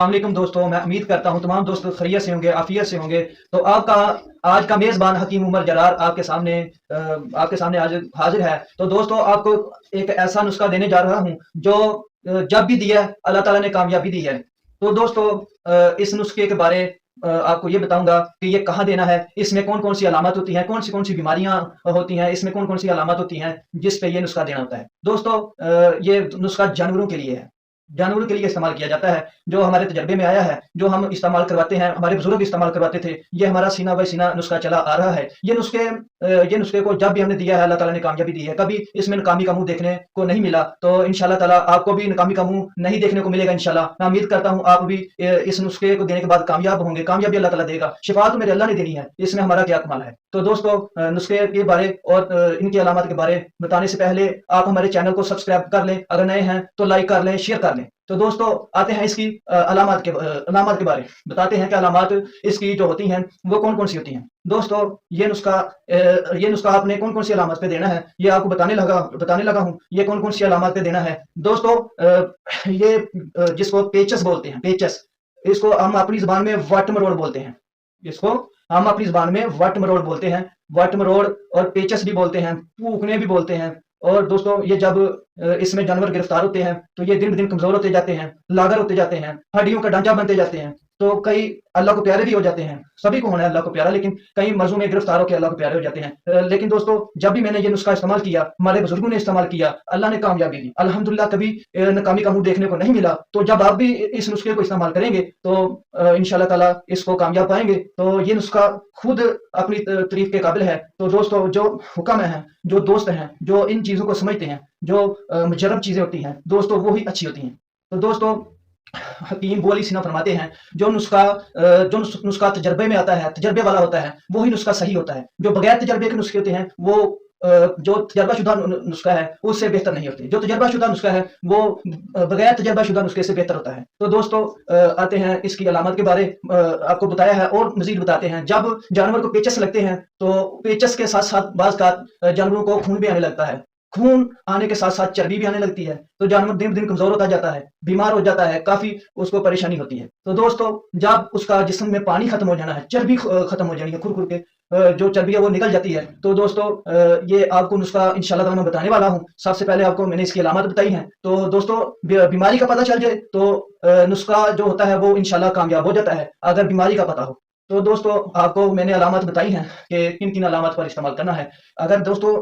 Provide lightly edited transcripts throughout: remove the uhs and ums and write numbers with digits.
वालेकुम दोस्तों, मैं उम्मीद करता हूँ तमाम दोस्त खैरियत से होंगे, आफियत से होंगे। तो आपका आज का मेज़बान हकीम उमर जरार आपके सामने आज हाज़िर है। तो दोस्तों आपको एक ऐसा नुस्ख़ा देने जा रहा हूँ जो जब भी दिया है अल्लाह ताला ने कामयाबी दी है। तो दोस्तों इस नुस्ख़े के बारे आपको ये बताऊँगा कि ये कहाँ देना है, इसमें कौन-कौन सी अलामत होती हैं, कौन सी बीमारियाँ होती हैं, इसमें कौन-कौन सी अलामत होती हैं, जिस पे ये नुस्ख़ा देना होता है। दोस्तों ये नुस्ख़ा जानवरों के लिए है। जानवरों के लिए इस्तेमाल किया जाता है, जो हमारे तजर्बे में आया है, जो हम इस्तेमाल करवाते हैं, हमारे बुज़ुर्ग इस्तेमाल करवाते थे, ये हमारा सीना बाय सीना नुस्ख़ा चला आ रहा है। ये नुस्खे को जब भी हमने दिया है, अल्लाह ताला ने कामयाबी दी है। कभी इसमें नाकामी का मुँह देखने को नहीं मिला, तो इंशाअल्लाह ताला आपको भी नाकामी का मुँह नहीं देखने को मिलेगा इंशाअल्लाह। मैं उम्मीद करता हूँ आप भी इस नुस्खे को देने के बाद कामयाब होंगे, कामयाबी अल्लाह ताला देगा। शिफ़ा तो मेरे अल्लाह ने देनी है, इसमें हमारा क्या कमाल है। तो दोस्तों नुस्खे के बारे और इनकी अलामत के बारे बताने से पहले आप हमारे चैनल को सब्सक्राइब कर लें, अगर नए हैं तो लाइक कर लें, शेयर कर लें। तो दोस्तों आते हैं इसकी अलामत के बारे बताते हैं कि अलामत इसकी जो होती हैं वो कौन-कौन सी होती हैं। दोस्तों ये नुस्खा आपने कौन-कौन सी अलामत पे देना है, ये आपको बताने लगा हूँ, ये कौन-कौन सी अलामत पे देना है। दोस्तों जिसको पेचस बोलते हैं, पेचस, इसको हम अपनी ज़ुबान में वट मरोड़ बोलते हैं। इसको हम अपनी ज़ुबान में वट मरोड़ बोलते हैं। वट मरोड़ और पेचस भी बोलते हैं, पूकने भी बोलते हैं। और दोस्तों ये जब इसमें जानवर गिरफ्तार होते हैं तो ये दिन ब दिन कमज़ोर होते जाते हैं, लागर होते जाते हैं, हड्डियों का ढांचा बनते जाते हैं। तो कई अल्लाह को प्यारे भी हो जाते हैं, सभी को होना है अल्लाह को प्यारा, लेकिन कई मर्ज़ों में गिरफ्तार होकर अल्लाह को प्यारे हो जाते हैं। लेकिन दोस्तों जब भी मैंने ये नुस्खा इस्तेमाल किया, हमारे बुजुर्गों ने इस्तेमाल किया, अल्लाह ने कामयाबी दी। अल्हम्दुलिल्लाह कभी नाकामी का मुँह देखने को नहीं मिला। तो जब आप भी इस नुस्खे को इस्तेमाल करेंगे तो इंशाअल्लाह ताला इसको कामयाब पाएँगे। तो ये नुस्खा खुद अपनी तारीफ़ के काबिल है। तो दोस्तों जो हुक्म हैं, जो दोस्त हैं, जो इन चीज़ों को समझते हैं, जो मुजर्रब चीज़ें होती हैं, दोस्तों वो ही अच्छी होती हैं। तो दोस्तों हकीम वो अली सिन्हा फरमाते हैं, जो नुस्खा तजर्बे में आता है, तजर्बे वाला होता है, वो ही नुस्खा सही होता है। जो बगैर तजर्बे के नुस्खे होते हैं, वो जो तजर्बाशुदा नुस्खा है, उससे बेहतर नहीं होते। जो तजर्बाशुदा नुस्खा है, वो बगैर तजर्बाशुदा नुस्खे से बेहतर होता है। तो दोस्तों आते हैं इसकी अलामत के बारे आपको बताया है और मज़ीद बताते हैं। जब जानवर को पेचस लगते हैं, तो पेचस के साथ-साथ जानवरों को खून भी आने लगता है। खून आने के साथ-साथ चर्बी भी आने लगती है, तो जानवर दिन-ब-दिन कमज़ोर होता जाता है, बीमार हो जाता है, काफ़ी उसको परेशानी होती है। तो दोस्तों जब उसका जिस्म में पानी खत्म हो जाना है, चर्बी खत्म हो जानी है, खुर-खुर के जो चर्बी है वो निकल जाती है। तो दोस्तों ये आपको नुस्खा इंशाअल्लाह ताला मैं बताने वाला हूँ। सबसे पहले आपको मैंने इसकी अलामत बताई हैं। तो दोस्तों बीमारी का पता चल जाए तो नुस्खा जो होता है वो इंशाअल्लाह कामयाब हो जाता है, अगर बीमारी का पता हो। तो दोस्तों आपको मैंने अलामत बताई हैं कि किन-किन अलामत पर इस्तेमाल करना है। अगर दोस्तों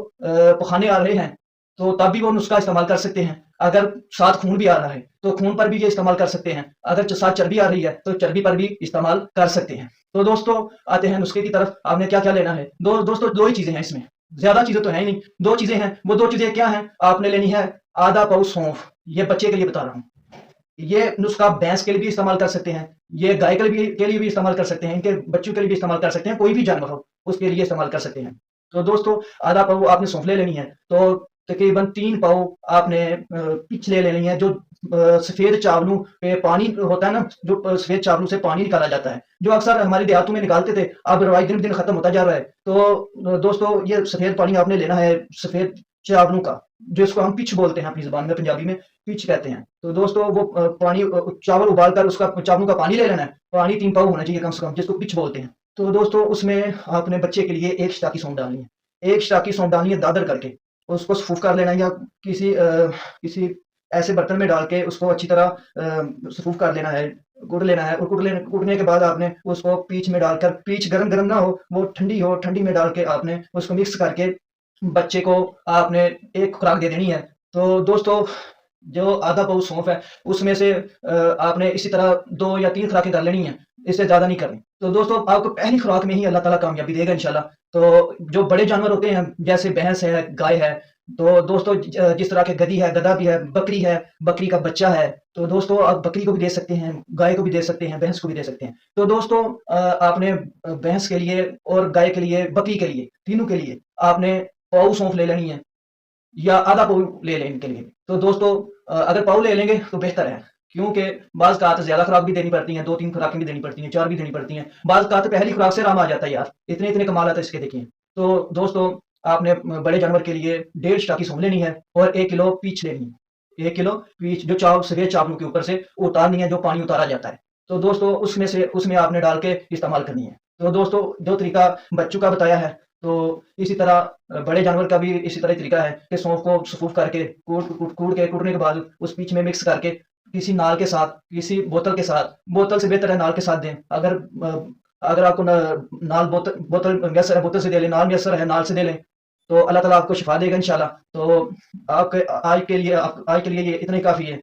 पखाने आ रहे हैं, तो तब भी वो नुस्खा इस्तेमाल कर सकते हैं। अगर साथ खून भी आ रहा है, तो खून पर भी ये इस्तेमाल कर सकते हैं। अगर साथ चर्बी आ रही है, तो चर्बी पर भी इस्तेमाल कर सकते हैं। तो दोस्तों आते हैं नुस्खे की तरफ। आपने क्या-क्या लेना है? दोस्तों 2 ही चीज़ें हैं इसमें, ज़्यादा चीज़ें तो है ही नहीं। 2 चीज़ें हैं, वो 2 चीज़ें क्या हैं? आपने लेनी है आधा पाव सौंफ, ये बच्चे के लिए बता रहा हूँ। ये नुस्खा भैंस के लिए भी इस्तेमाल कर सकते हैं, ये गाय के लिए भी इस्तेमाल कर सकते हैं, इनके बच्चों के लिए भी इस्तेमाल कर सकते हैं, कोई भी जानवर हो, उसके लिए इस्तेमाल कर सकते हैं। तो दोस्तों आधा पाव आपने सौंफ ले लेनी है, तो तकरीबन 3 पाव आपने पिच ले लेनी है। जो सफ़ेद चावलों पे पानी होता है ना, जो सफ़ेद चावलों से पानी निकाला जाता है, जो अक्सर हमारे देहातों में निकालते थे, अब रवाज दिन-ब-दिन खत्म होता जा रहा है। तो दोस्तों ये सफ़ेद पानी आपने लेना है, सफ़ेद चावलों का, जिसको हम पिच बोलते हैं अपनी ज़ुबान में, पंजाबी में पिच कहते हैं। तो दोस्तों वो चावल उबाल कर उसका चावलों का पानी ले लेना है। पानी 3 पाव होना चाहिए कम से कम, जिसको पिच बोलते हैं। तो दोस्तों उसमें आपने बच्चे के लिए 1 स्टाकी सौंफ डालनी है। 1 स्टाकी सौंफ डालनी है दादर करके, उसको सफ़ूफ कर लेना है, या किसी ऐसे बर्तन में डाल के उसको अच्छी तरह सफ़ूफ कर लेना है, कूट लेना है। और कूटने के बाद आपने उसको पीच में डालकर, पीच गरम-गरम ना हो, वो ठंडी हो, ठंडी में डाल के आपने उसको मिक्स करके बच्चे को आपने 1 खुराक दे देनी है। तो दोस्तों जो आधा पाव सौंफ है, उसमें से आपने इसी तरह 2 या 3 खुराकें कर लेनी है, इससे ज़्यादा नहीं करनी। तो दोस्तों आपको पहली खुराक में ही अल्लाह ताला कामयाबी देगा इंशाअल्लाह। तो जो बड़े जानवर होते हैं, जैसे भैंस है, गाय है, तो दोस्तों जिस तरह के गधी है, गधा भी है, बकरी का बच्चा है, तो दोस्तों आप बकरी को भी दे सकते हैं, गाय को भी दे सकते हैं, भैंस को भी दे सकते हैं। तो दोस्तों आपने भैंस के लिए और गाय के लिए, बकरी के लिए, तीनों के लिए आपने पाव सौंफ ले लेनी है, या आधा पाव ले लें इनके लिए। तो दोस्तों अगर पाव ले लेंगे तो बेहतर है, क्योंकि बाज़ औक़ात ज़्यादा खुराक भी देनी पड़ती हैं, 2-3 खुराकें भी देनी पड़ती हैं, 4 भी देनी पड़ती हैं। बाज़ औक़ात पहली खुराक से आराम आ जाता है यार, इतने-इतने कमाल आते हैं इसके देखिए। तो दोस्तों आपने बड़े जानवर के लिए 1.5 स्टाकी सौंफ लेनी है और 1 किलो पीच लेनी है। 1 किलो पीच, जो सफ़ेद चावलों के ऊपर से उतारनी है, जो पानी उतारा जाता है। तो दोस्तों उसमें आपने डाल के इस्तेमाल करनी है। तो दोस्तों जो तरीका बच्चों का बताया है, तो इसी तरह बड़े जानवर का भी इसी तरह तरीका है कि सौंफ को सफूफ करके कूटने के बाद उस पीच में मिक्स करके किसी नाल के साथ, किसी बोतल के साथ, बोतल से बेहतर है नाल के साथ दें। अगर आपको नाल बोतल मैसर है, बोतल से दे लें, नाल मैसर है, नाल से दे लें, तो अल्लाह ताला आपको शिफा देगा इंशाल्लाह। तो आज के लिए ये इतना ही काफ़ी है।